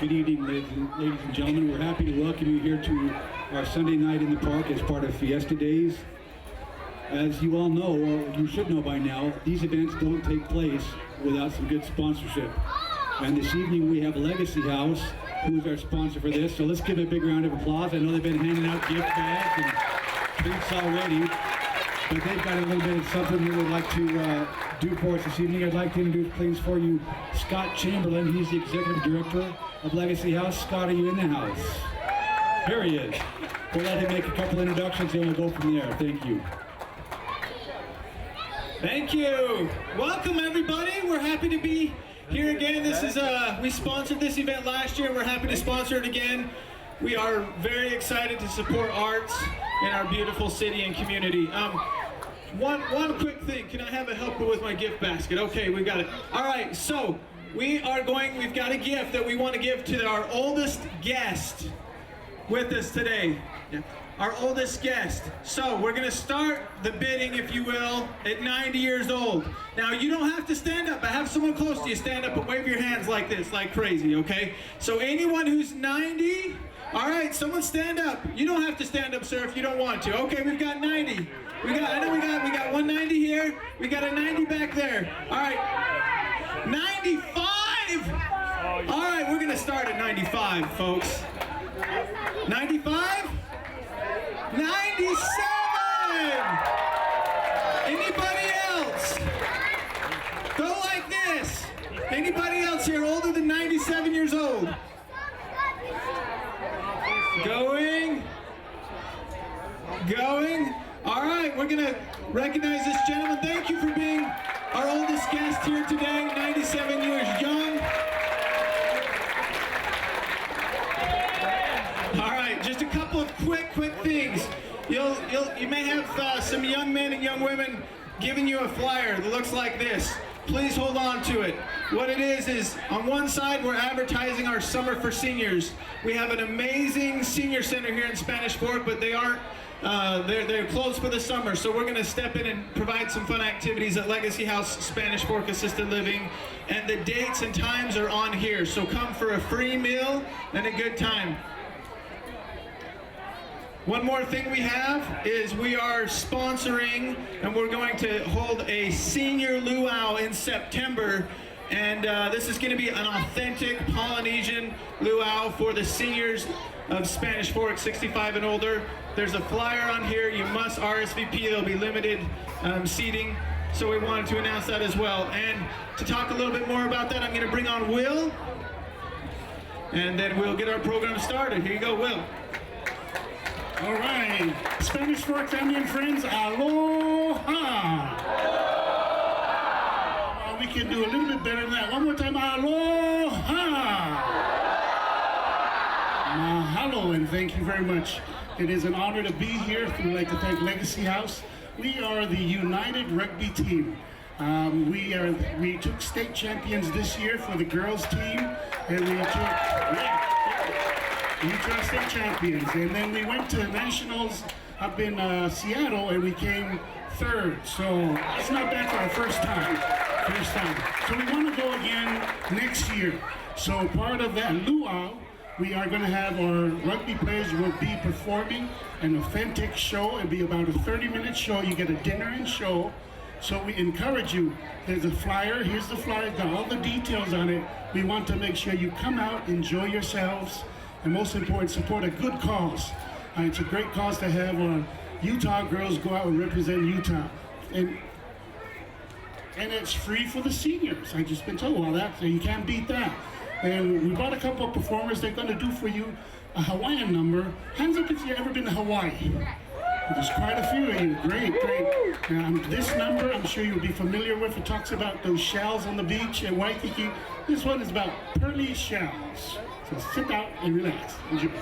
Good evening, ladies and gentlemen. We're happy to welcome you here to our Sunday night in the park as part of Fiesta Days. As you all know, or you should know by now, these events don't take place without some good sponsorship. And this evening we have Legacy House, who's our sponsor for this. So let's give a big round of applause. I know they've been handing out gift bags and treats already, but they've got a little bit of something they would like to do for us this evening. I'd like to introduce, please, for you, Scott Chamberlain. He's the Executive Director of Legacy House. Scott, are you in the house? Here he is. We'll let him make a couple introductions and we'll go from there. Thank you. Thank you. Welcome, everybody. We're happy to be here again. This is we sponsored this event last year. We're happy to sponsor it again. We are very excited to support arts in our beautiful city and community. One quick thing. Can I have a helper with my gift basket? Okay, we got it. All right, so we've got a gift that we want to give to our oldest guest with us today. Our oldest guest. So we're going to start the bidding, if you will, at 90 years old. Now, you don't have to stand up, but have someone close to you stand up and wave your hands like this, like crazy, okay? So anyone who's 90, all right, someone stand up. You don't have to stand up, sir, if you don't want to. Okay, we've got 90. We got 190 here. We got a 90 back there. All right, 95. All right, we're going to start at 95, folks. 95? 97! Anybody else? Go like this. Anybody else here older than 97 years old? Going. All right, we're going to recognize this gentleman. Thank you for being our oldest guest here today, 97 years young. All right, just a couple of quick things. You may have some young men and young women giving you a flyer that looks like this. Please hold on to it. What it is on one side we're advertising our Summer for Seniors. We have an amazing senior center here in Spanish Fork, but they aren't. They're closed for the summer, so we're going to step in and provide some fun activities at Legacy House Spanish Fork Assisted Living, and the dates and times are on here. So come for a free meal and a good time. One more thing we have is we are sponsoring, and we're going to hold a senior luau in September, and this is going to be an authentic Polynesian luau for the seniors of Spanish Fork, 65 and older. There's a flyer on here. You must RSVP. There'll be limited seating, so we wanted to announce that as well. And to talk a little bit more about that, I'm going to bring on Will, and then we'll get our program started. Here you go, Will. All right, Spanish Fork family and friends, aloha! We can do a little bit better than that. One more time, aloha! Mahalo, and thank you very much. It is an honor to be here. We'd like to thank Legacy House. We are the United Rugby team. We took state champions this year for the girls team, and we took state champions, and then we went to nationals up in Seattle, and we came third. So it's not bad for our first time. So we want to go again next year. So part of that luau, we are going to have our rugby players will be performing an authentic show. It'll be about a 30-minute show. You get a dinner and show. So we encourage you. There's a flyer. Here's the flyer. Got all the details on it. We want to make sure you come out, enjoy yourselves, and most important, support a good cause. It's a great cause to have our Utah girls go out and represent Utah. And it's free for the seniors. I just been told all that, so you can't beat that. And we brought a couple of performers. They're going to do for you a Hawaiian number. Hands up if you've ever been to Hawaii. There's quite a few of you. Great. This number I'm sure you'll be familiar with. It talks about those shells on the beach at Waikiki. This one is about pearly shells. So sit down and relax. Enjoy.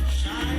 Shine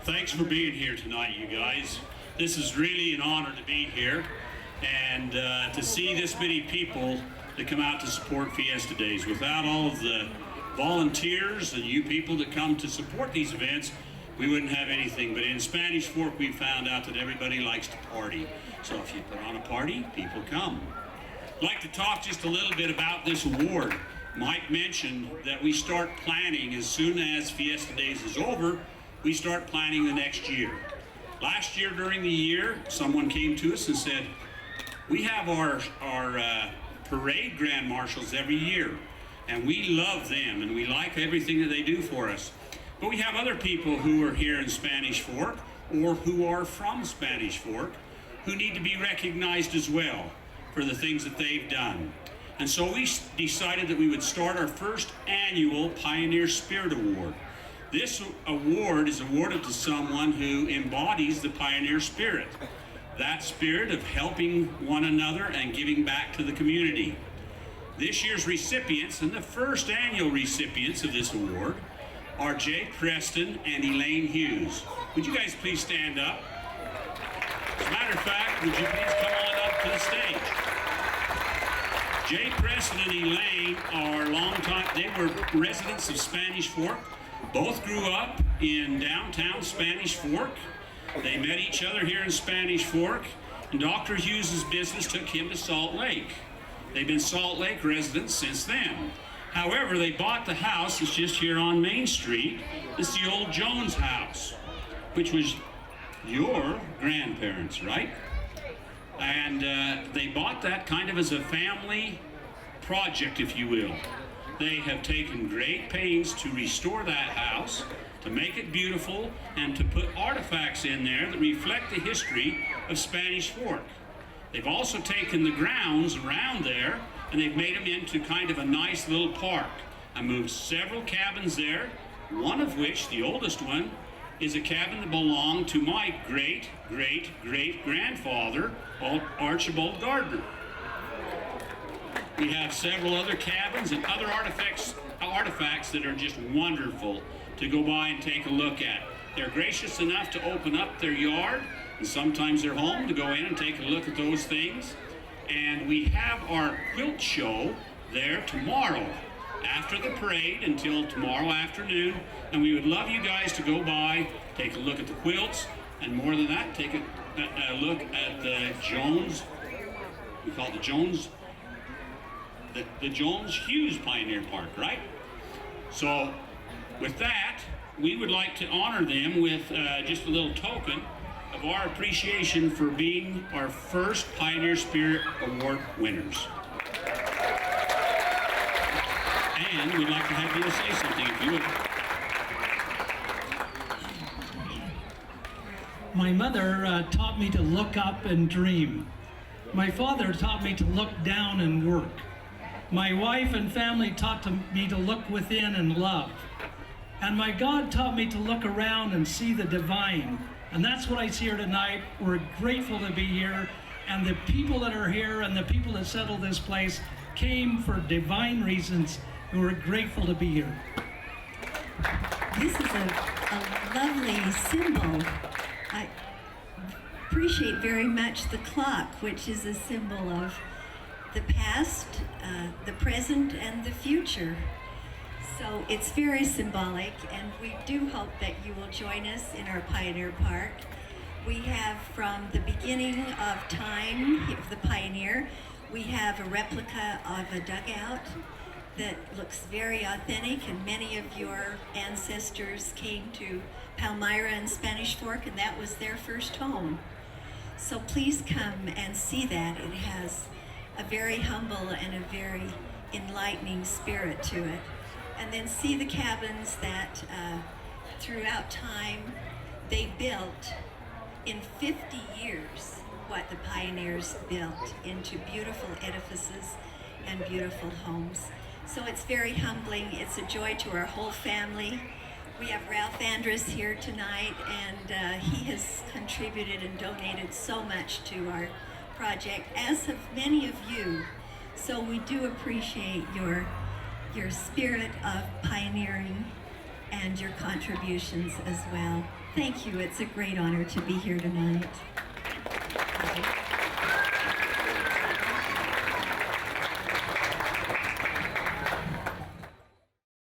Thanks for being here tonight, you guys. This is really an honor to be here and to see this many people that come out to support Fiesta Days. Without all of the volunteers and you people that come to support these events, we wouldn't have anything. But in Spanish Fork, we found out that everybody likes to party. So if you put on a party, people come. I'd like to talk just a little bit about this award. Mike mentioned that we start planning as soon as Fiesta Days is over. We start planning the next year. Last year during the year, someone came to us and said, we have our parade grand marshals every year, and we love them, and we like everything that they do for us. But we have other people who are here in Spanish Fork, or who are from Spanish Fork, who need to be recognized as well for the things that they've done. And so we decided that we would start our first annual Pioneer Spirit Award. This award is awarded to someone who embodies the pioneer spirit, that spirit of helping one another and giving back to the community. This year's recipients and the first annual recipients of this award are Jay Preston and Elaine Hughes. Would you guys please stand up? As a matter of fact, would you please come on up to the stage? Jay Preston and Elaine are they were residents of Spanish Fork. Both grew up in downtown Spanish Fork. They met each other here in Spanish Fork, and Dr. Hughes' business took him to Salt Lake. They've been Salt Lake residents since then. However, they bought the house that's just here on Main Street. It's the old Jones house, which was your grandparents, right? And they bought that kind of as a family project, if you will. They have taken great pains to restore that house, to make it beautiful, and to put artifacts in there that reflect the history of Spanish Fork. They've also taken the grounds around there and they've made them into kind of a nice little park. I moved several cabins there, one of which, the oldest one, is a cabin that belonged to my great-great-great-grandfather, Archibald Gardner. We have several other cabins and other artifacts that are just wonderful to go by and take a look at. They're gracious enough to open up their yard and sometimes their home to go in and take a look at those things. And we have our quilt show there tomorrow after the parade until tomorrow afternoon. And we would love you guys to go by, take a look at the quilts, and more than that, take a look at the Jones, we call it the Jones Hughes Pioneer Park, right? So with that, we would like to honor them with just a little token of our appreciation for being our first Pioneer Spirit Award winners. And we'd like to have you to say something if you would. My mother taught me to look up and dream. My father taught me to look down and work. My wife and family taught me to look within and love. And my God taught me to look around and see the divine. And that's what I see here tonight. We're grateful to be here. And the people that are here and the people that settled this place came for divine reasons. And we're grateful to be here. This is a lovely symbol. I appreciate very much the clock, which is a symbol of the past, the present, and the future. So it's very symbolic, and we do hope that you will join us in our Pioneer Park. We have, from the beginning of time of the Pioneer, we have a replica of a dugout that looks very authentic, and many of your ancestors came to Palmyra and Spanish Fork, and that was their first home. So please come and see that. It has a very humble and a very enlightening spirit to it. And then see the cabins that throughout time they built in 50 years what the pioneers built into beautiful edifices and beautiful homes. So it's very humbling. It's a joy to our whole family. We have Ralph Andrus here tonight, and he has contributed and donated so much to our project, as have many of you. So we do appreciate your spirit of pioneering and your contributions as well. Thank you. It's a great honor to be here tonight.